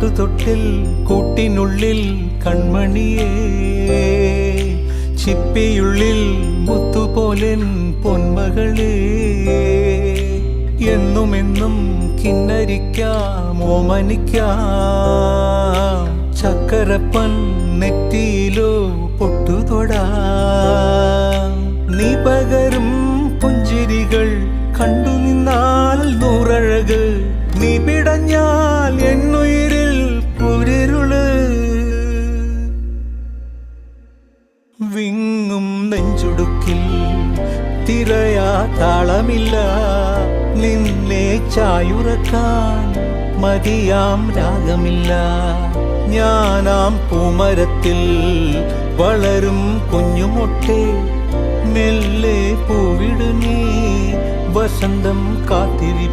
പാട്ടുതൊട്ടിൽ കൂട്ടിനുള്ളിൽ കൺമണിയേ, ചിപ്പിയുള്ളിൽ മുത്തുപോലെൻ പൊന്മകളേ. എന്നുമെന്നും കിന്നരിക്കാം ഓമനിക്കാം, ചക്കരപ്പൻ നെറ്റിയിലോ പൊട്ടുതൊടാം. നീ പകരും പുഞ്ചിരികൾ കണ്ടു നിന്നാൽ നൂറഴക്, നീ പിടഞ്ഞാൽ എന്നുയിരിൽ കുരിരുള്. വിങ്ങും നെഞ്ചുടുക്കിൽ തിരയാ താളമില്ല, നിന്നെ ചായുറക്കാൻ മതിയാം രാഗമില്ല. ഞാനാം പൂമരത്തിൽ വളരും കുഞ്ഞുമൊട്ടെ, മെല്ലെ പൂവിടു നീ വസന്തം കാത്തിരി.